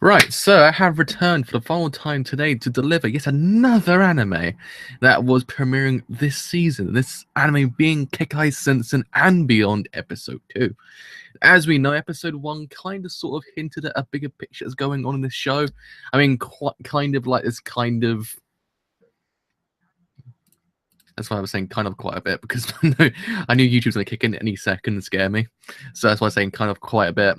Right, so I have returned for the final time today to deliver yet another anime that was premiering this season. This anime being Kekkai Sensen and Beyond Episode 2. As we know, Episode 1 kind of sort of hinted at a bigger picture that's going on in this show. I mean, kind of like this kind of... That's why I was saying kind of quite a bit, because I knew YouTube's going to kick in any second and scare me. So that's why I was saying kind of quite a bit.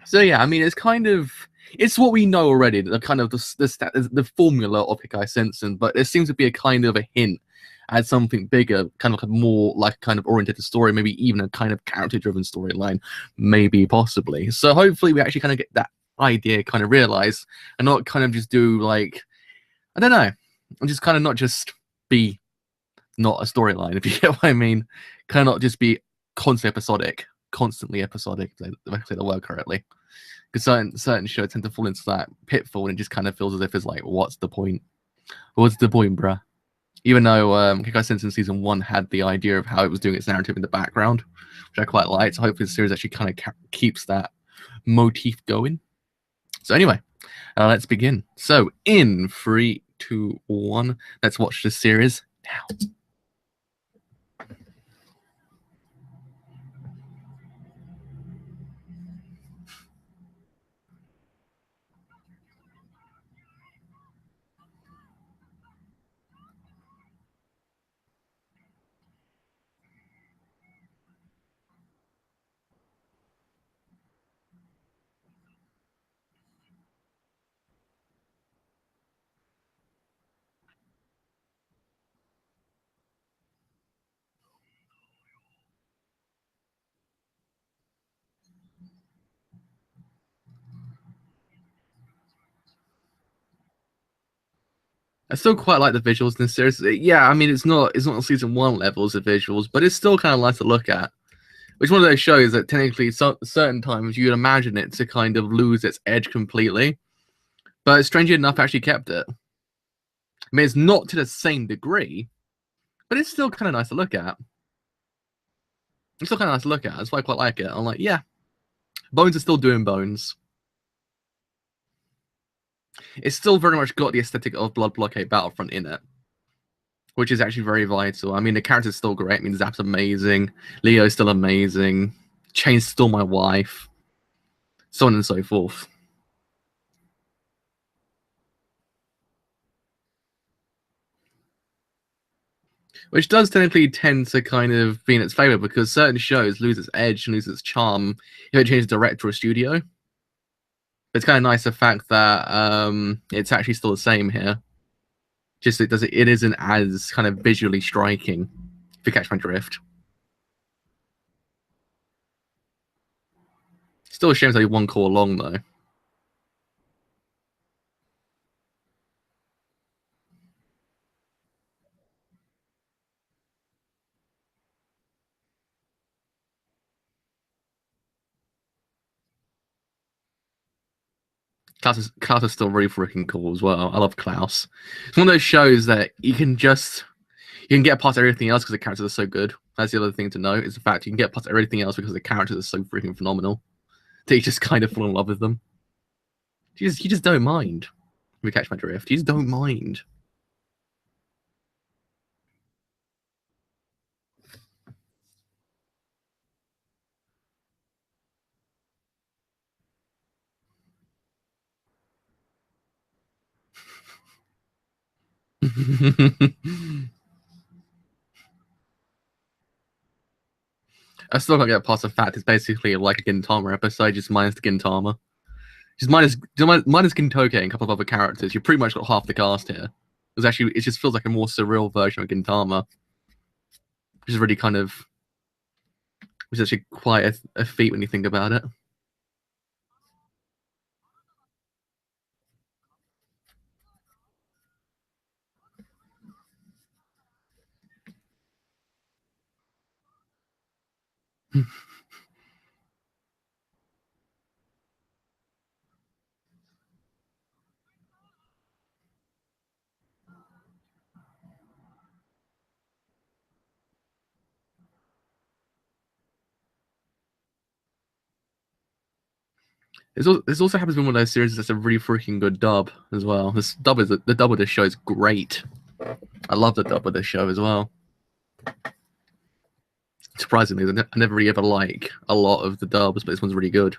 So yeah, I mean, it's what we know already, the kind of the formula of Kekkai Sensen, but there seems to be a kind of a hint at something bigger, kind of more like kind of oriented to story, maybe even a kind of character-driven storyline, maybe possibly. So hopefully we actually kind of get that idea kind of realized and not kind of just do like, I don't know, and just kind of not just be not a storyline, if you get what I mean. Kind of not just be constantly episodic, if I say the word correctly. Because certain shows tend to fall into that pitfall, and it just kind of feels as if it's like, what's the point? What's the point, bruh? Even though Kekkai Sensen Season 1 had the idea of how it was doing its narrative in the background, which I quite liked. So hopefully the series actually kind of keeps that motif going. So anyway, let's begin. So in 3, 2, 1, let's watch this series now. I still quite like the visuals in this series. Yeah, I mean it's not season 1 levels of visuals, but it's still kind of nice to look at. Which one of those shows that technically certain times you'd imagine it to kind of lose its edge completely, but strangely enough actually kept it. I mean it's not to the same degree, but it's still kind of nice to look at. It's still kind of nice to look at. That's why I quite like it. I'm like, yeah, Bones is still doing Bones. It's still very much got the aesthetic of Blockade Battlefront in it, which is actually very vital. I mean, the character's still great. I mean, Zap's amazing. Leo's still amazing. Chain's still my wife. So on and so forth. Which does technically tend to kind of be in its favor because certain shows lose its edge and lose its charm if it changes director or studio. But it's kind of nice the fact that it's actually still the same here. Just it isn't as kind of visually striking, if you catch my drift. Still a shame it's only one core long though. Klaus is still really freaking cool as well. I love Klaus. It's one of those shows that you can get past everything else because the characters are so good. That's the other thing to know is the fact you can get past everything else because the characters are so freaking phenomenal. That you just kind of fall in love with them. You just don't mind. If you catch my drift, you just don't mind. I still can't get past the fact it's basically like a Gintama episode, just minus the Gintama. Just minus Gintoke and a couple of other characters. You pretty much got half the cast here. It just feels like a more surreal version of Gintama. Which is really kind of which is actually quite a feat when you think about it. This also happens to be one of those series that's a really freaking good dub as well. The dub of this show is great. I love the dub of this show as well. Surprisingly, I never really ever like a lot of the dubs, but this one's really good.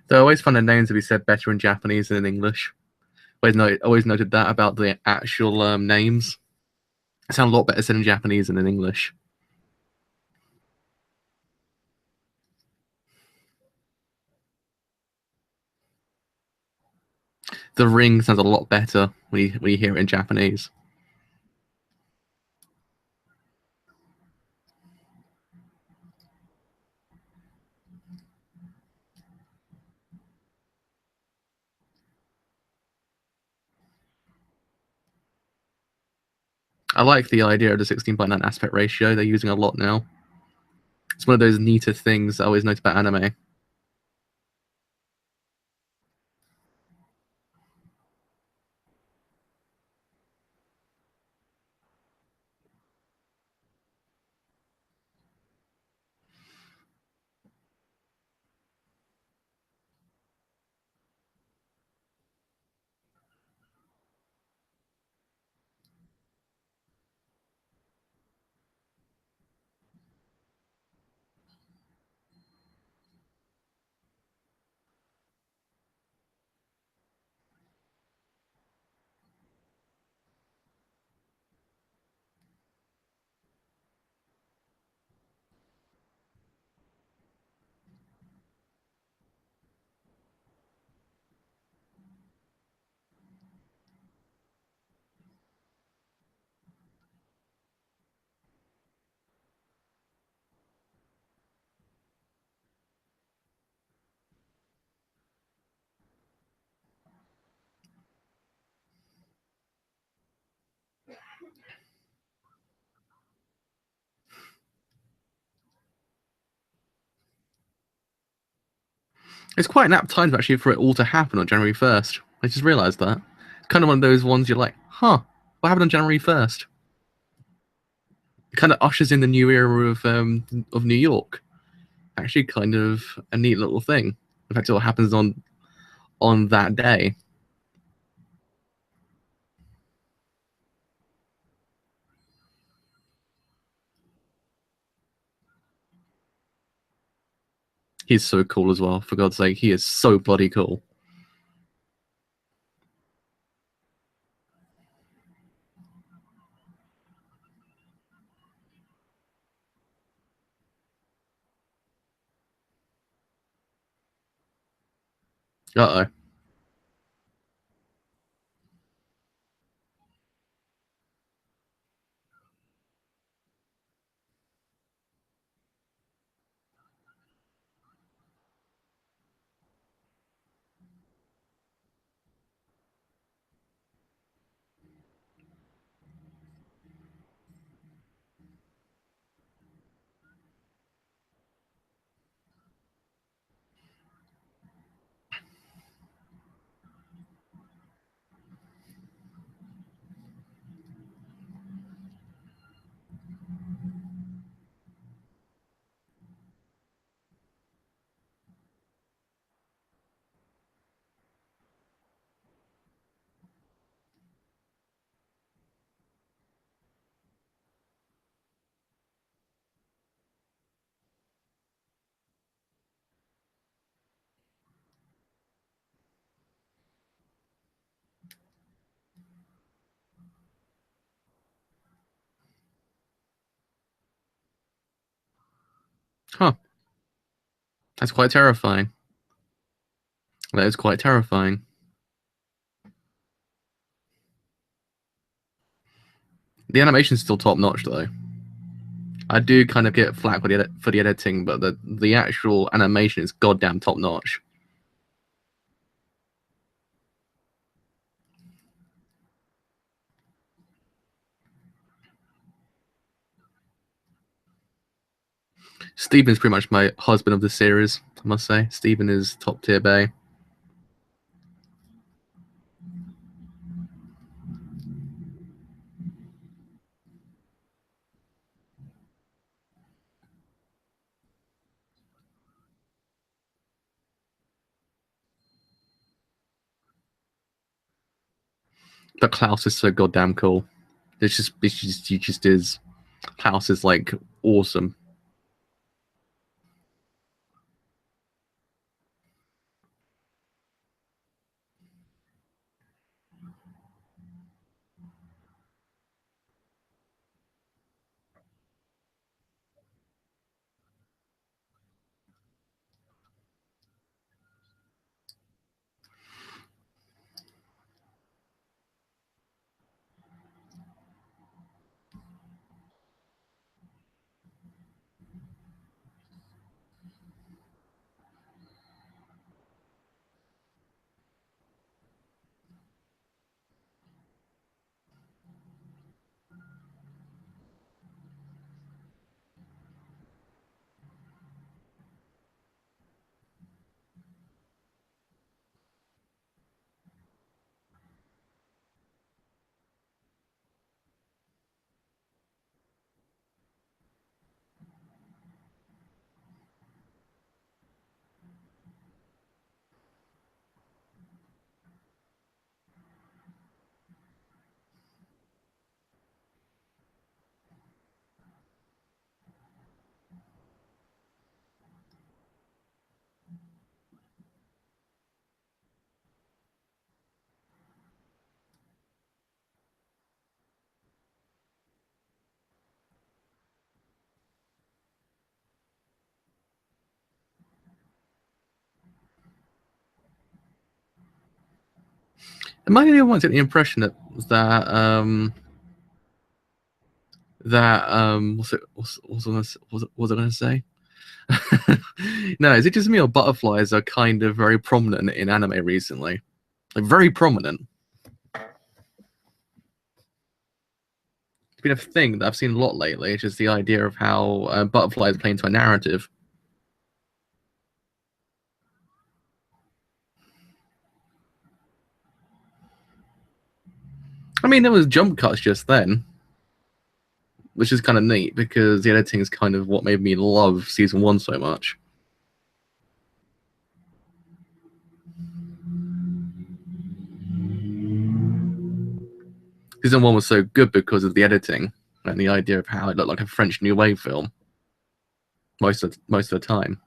So I always find the names to be said better in Japanese than in English. Always noted that about the actual names. They sound a lot better said in Japanese than in English. The ring sounds a lot better when you hear it in Japanese. I like the idea of the 16:9 aspect ratio. They're using a lot now. It's one of those neater things I always note about anime. It's quite an apt time actually for it all to happen on January 1st. I just realised that. It's kind of one of those ones you're like, huh, what happened on January 1st? It kind of ushers in the new era of New York. Actually, kind of a neat little thing. In fact, it all happens on that day. He's so cool as well. For God's sake, he is so bloody cool. Uh oh. Huh. That's quite terrifying. That is quite terrifying. The animation's still top notch though. I do kind of get flack for the editing, but the actual animation is goddamn top notch. Stephen's pretty much my husband of the series, I must say. Stephen is top tier bay. But Klaus is so goddamn cool. He just is. Klaus is like awesome. Am I the only one to get the impression that what's I gonna say? No, is it just me or butterflies are kind of very prominent in anime recently? Like very prominent. It's been a thing that I've seen a lot lately. It's just the idea of how butterflies play into a narrative. I mean, there was jump cuts just then, which is kind of neat because the editing is kind of what made me love season one so much. Season one was so good because of the editing and the idea of how it looked like a French New Wave film most of the time.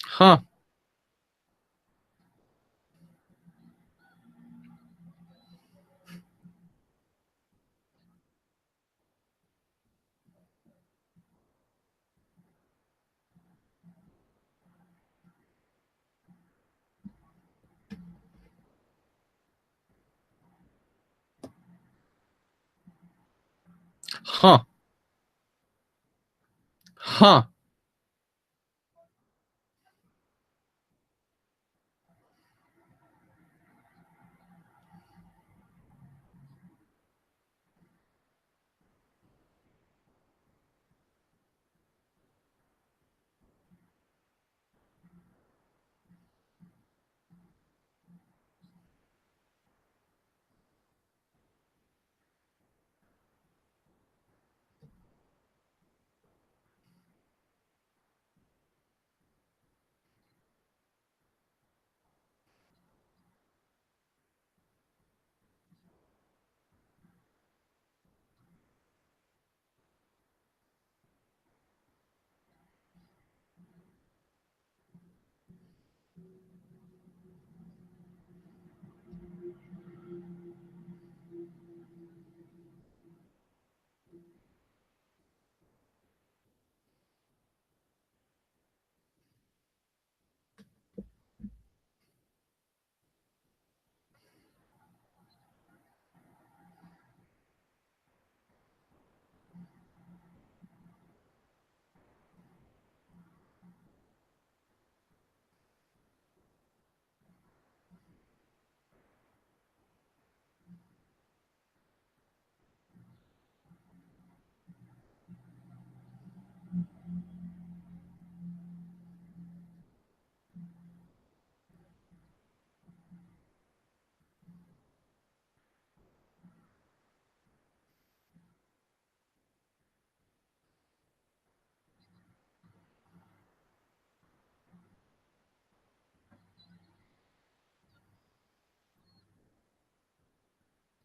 Huh. Huh. Huh.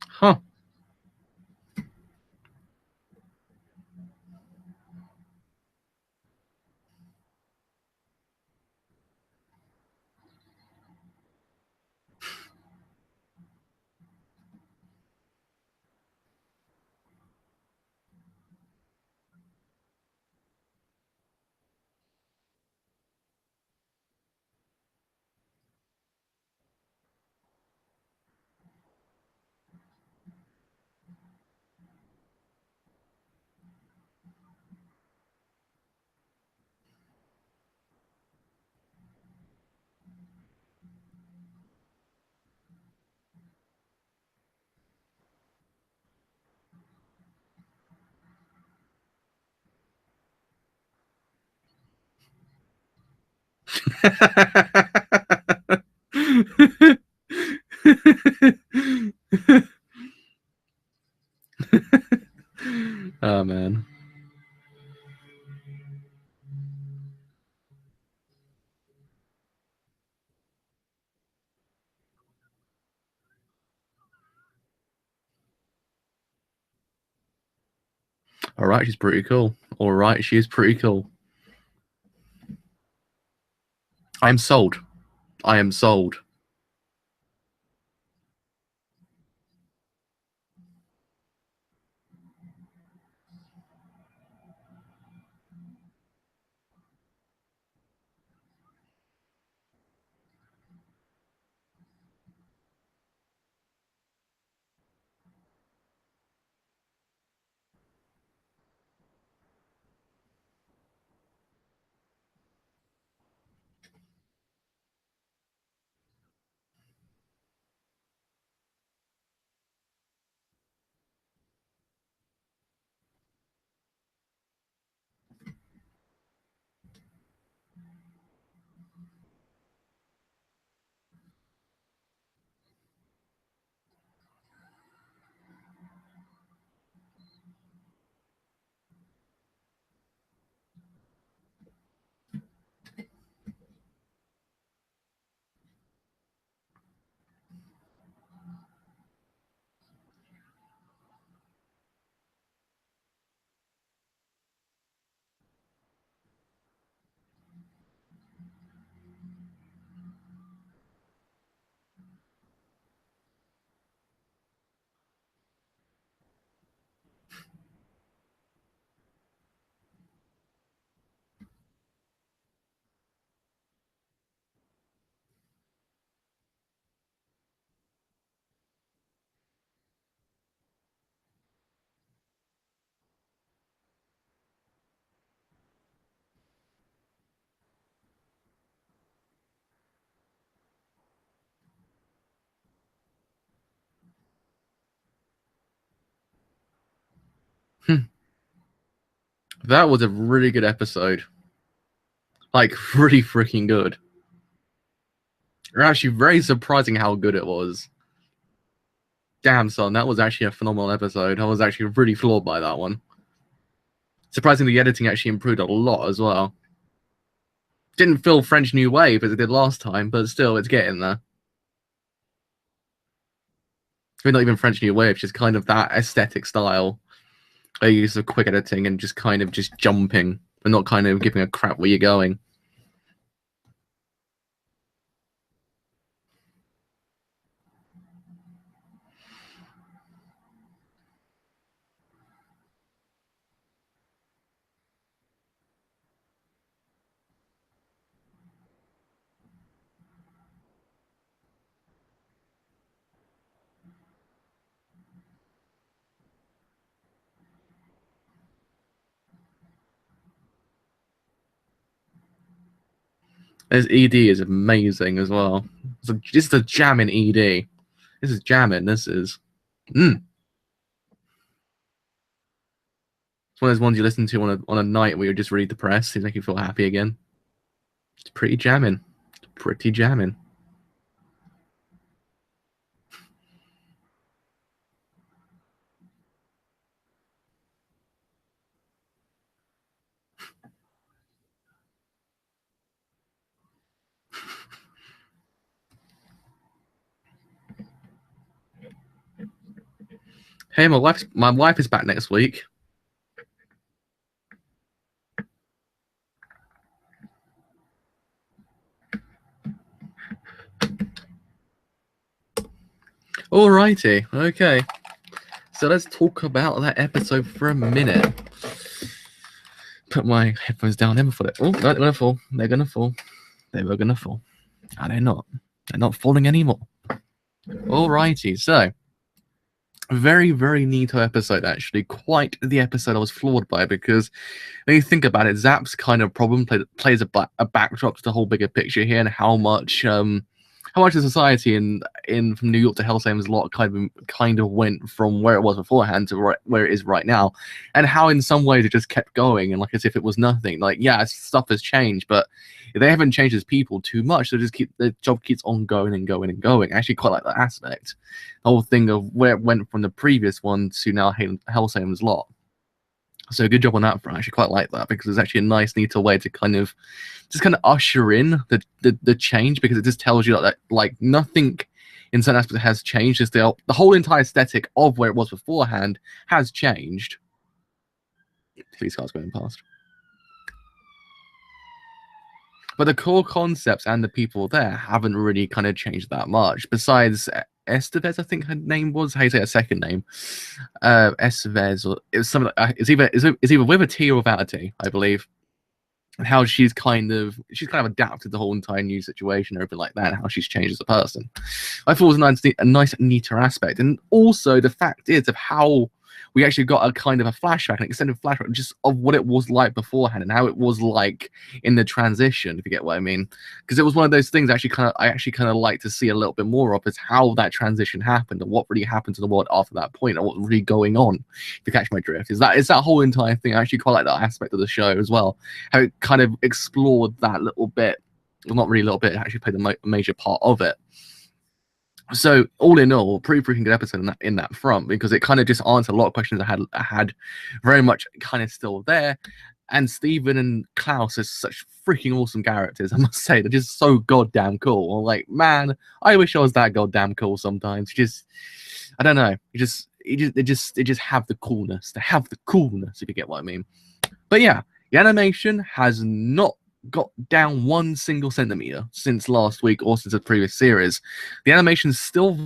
Huh. Oh man. All right, she's pretty cool. All right, she is pretty cool. I am sold. I am sold. That was a really good episode. Like, really freaking good. Actually, very surprising how good it was. Damn, son, that was actually a phenomenal episode. I was actually really floored by that one. Surprisingly, the editing actually improved a lot as well. Didn't feel French New Wave as it did last time, but still, it's getting there. I mean, not even French New Wave, just kind of that aesthetic style. A use of quick editing and just kind of just jumping, but not kind of giving a crap where you're going. This ED is amazing as well. So this is a jamming ED. This is jamming. This is. It's one of those ones you listen to on a night where you're just really depressed. It make you feel happy again. It's pretty jamming. It's pretty jamming. Hey, my wife is back next week. Alrighty, okay. So let's talk about that episode for a minute. Put my headphones down. Never fall. Oh, they're gonna fall. They're gonna fall. They were gonna fall. And they're not. They're not falling anymore. Alrighty, so very, very neat episode, actually. Quite the episode I was floored by, because when you think about it, Zap's kind of problem plays a backdrop to the whole bigger picture here, and how much how much of society in from New York to Hellsay's Lot kind of went from where it was beforehand to where it is right now, and how in some ways it just kept going and like as if it was nothing. Like, yeah, stuff has changed, but they haven't changed as people too much. They just the job keeps on going and going and going. I actually quite like that aspect, the whole thing of where it went from the previous one to now Hellsay's Lot. So good job on that front. I actually quite like that because it's actually a nice, neater way to kind of usher in the change, because it just tells you that like nothing in certain aspects has changed. Just the whole entire aesthetic of where it was beforehand has changed. Police cars going past. But the core concepts and the people there haven't really kind of changed that much. Besides Estevez, I think her name was. How you say her second name? Estevez, or it was something. It's either with a T or without a T, I believe. And how she's kind of adapted the whole entire new situation, everything like that, and how she's changed as a person. I thought it was a nice, neater aspect, and also the fact is of how we actually got a kind of a flashback, an extended flashback, just of what it was like beforehand and how it was like in the transition, if you get what I mean. Because it was one of those things I actually kind of like to see a little bit more of, is how that transition happened and what really happened to the world after that point and what was really going on, if you catch my drift. Is that whole entire thing. I actually quite like that aspect of the show as well, how it kind of explored that little bit. Well, not really a little bit, it actually played a major part of it. So all in all, pretty freaking good episode in that front, because it kind of just answered a lot of questions I had very much kind of still there. And Steven and Klaus are such freaking awesome characters, I must say. They're just so goddamn cool. I'm like, man, I wish I was that goddamn cool sometimes. Just, I don't know. They just have the coolness. They have the coolness, if you get what I mean. But yeah, the animation has not got down 1 single centimeter since last week or since the previous series. The animation still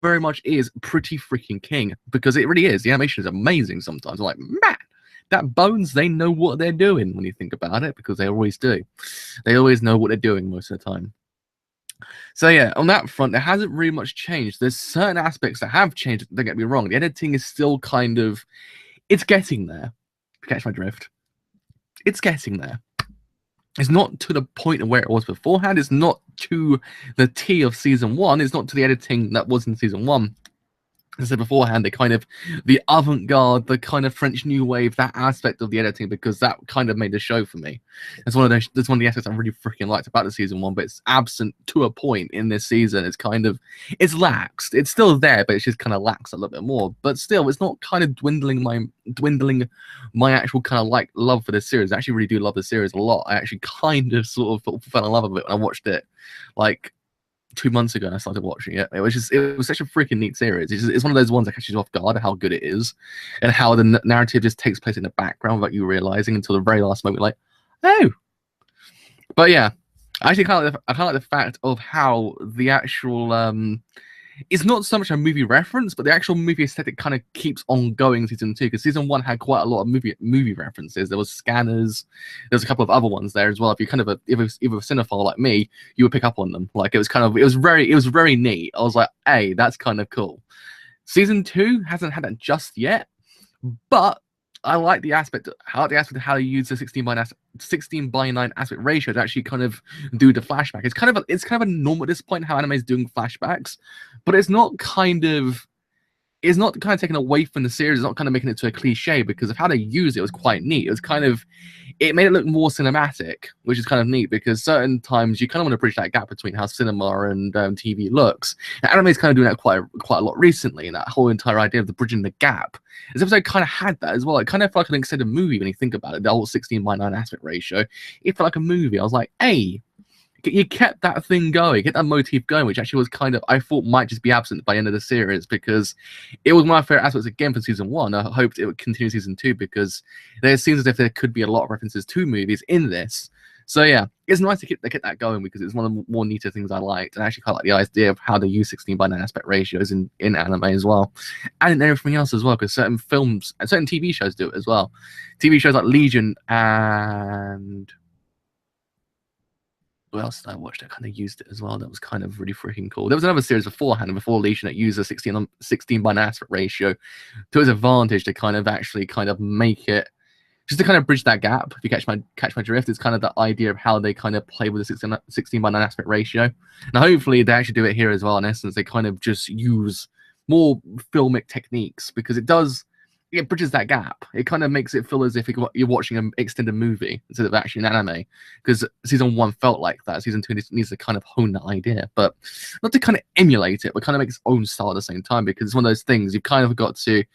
very much is pretty freaking king, because it really is. The animation is amazing sometimes. I'm like, man, that Bones, they know what they're doing when you think about it, because they always do. They always know what they're doing most of the time. So yeah, on that front, there hasn't really much changed. There's certain aspects that have changed, don't get me wrong. The editing is still kind of, it's getting there. Catch my drift. It's getting there. It's not to the point of where it was beforehand. It's not to the T of season 1. It's not to the editing that was in season 1. As I said beforehand, the avant-garde, the kind of French New Wave, that aspect of the editing, because that kind of made the show for me. That's one of the aspects I really freaking liked about the season 1, but it's absent to a point in this season. It's laxed. It's still there, but it's just kind of laxed a little bit more. But still, it's not kind of dwindling my actual kind of like love for this series. I actually really do love the series a lot. I actually kind of sort of fell in love with it when I watched it, like 2 months ago, and I started watching it. It was such a freaking neat series. It's one of those ones that catches you off guard how good it is, and how the narrative just takes place in the background without you realizing until the very last moment, like, oh. But yeah, I actually kind of like the fact of how the actual it's not so much a movie reference, but the actual movie aesthetic kind of keeps on going in season 2, because season 1 had quite a lot of movie references. There was Scanners, there's a couple of other ones there as well. If you kind of if a cinephile like me, you would pick up on them. Like, it was very neat. I was like, hey, that's kind of cool. Season 2 hasn't had that just yet, but I like the aspect of how they use the 16:9 aspect ratio to actually kind of do the flashback. It's kind of a normal at this point how anime is doing flashbacks, but it's not kind of taken away from the series. It's not kind of making it to a cliche, because of how they use it. It was quite neat. It made it look more cinematic, which is kind of neat, because certain times you kind of want to bridge that gap between how cinema and TV looks. And anime is kind of doing that quite a lot recently, and that whole entire idea of the bridging the gap. This episode kind of had that as well. It kind of felt like an extended movie when you think about it. The whole 16:9 aspect ratio, it felt like a movie. I was like, hey, you kept that thing going, get that motif going, which actually was kind of, I thought might just be absent by the end of the series, because it was my favorite aspects again for season 1. I hoped it would continue season 2, because there seems as if there could be a lot of references to movies in this. So yeah, it's nice to get that going, because it's one of the more neater things I liked, and I actually quite like the idea of how they use 16:9 aspect ratios in anime as well, and in everything else as well, because certain films and certain TV shows do it as well. TV shows like Legion and what else did I watch that kind of used it as well? That was kind of really freaking cool. There was another series beforehand, before Legion, that used a 16:9 aspect ratio to its advantage to kind of actually kind of make it just to kind of bridge that gap, if you catch my drift, it's kind of the idea of how they kind of play with the 16:9 aspect ratio. And hopefully they actually do it here as well. In essence, they kind of just use more filmic techniques, because it bridges that gap. It kind of makes it feel as if you're watching an extended movie instead of actually an anime. Because season 1 felt like that. Season 2 needs to kind of hone that idea, but not to kind of emulate it, but kind of make its own style at the same time. Because it's one of those things you kind of got to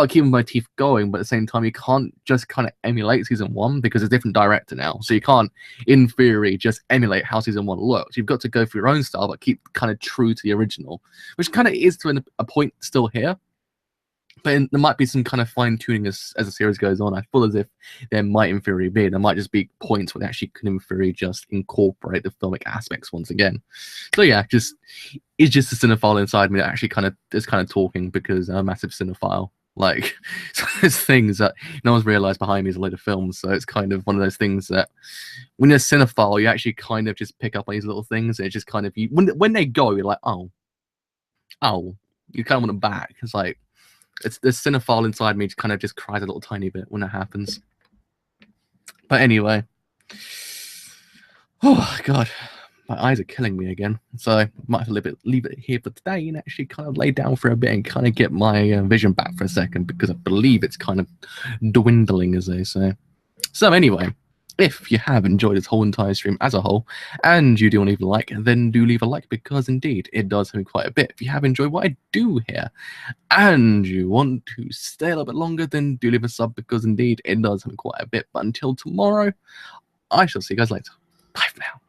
keep my teeth going, but at the same time you can't just kind of emulate season 1 because it's a different director now. So you can't, in theory, just emulate how season 1 looks. You've got to go for your own style, but keep kind of true to the original, which kind of is to a point still here. But there might be some kind of fine-tuning as the series goes on. I feel as if there might, in theory, be. There might just be points where they actually can, in theory, just incorporate the filmic aspects once again. So yeah, it's just the cinephile inside me that actually is talking, because I'm a massive cinephile. Like, so there's things that no one's realised behind me is a load of films. So it's kind of one of those things that when you're a cinephile, you actually kind of just pick up on these little things. And it's just kind of, when they go, you're like, oh, you kind of want them back. It's like, it's the cinephile inside me kind of just cries a little tiny bit when that happens. But anyway, oh god, my eyes are killing me again, so I might have to leave it here for today and actually kind of lay down for a bit and kind of get my vision back for a second, because I believe it's kind of dwindling, as they say. So anyway, if you have enjoyed this whole entire stream as a whole, and you do want to leave a like, then do leave a like, because indeed it does help me quite a bit. If you have enjoyed what I do here, and you want to stay a little bit longer, then do leave a sub, because indeed it does help me quite a bit. But until tomorrow, I shall see you guys later. Bye for now.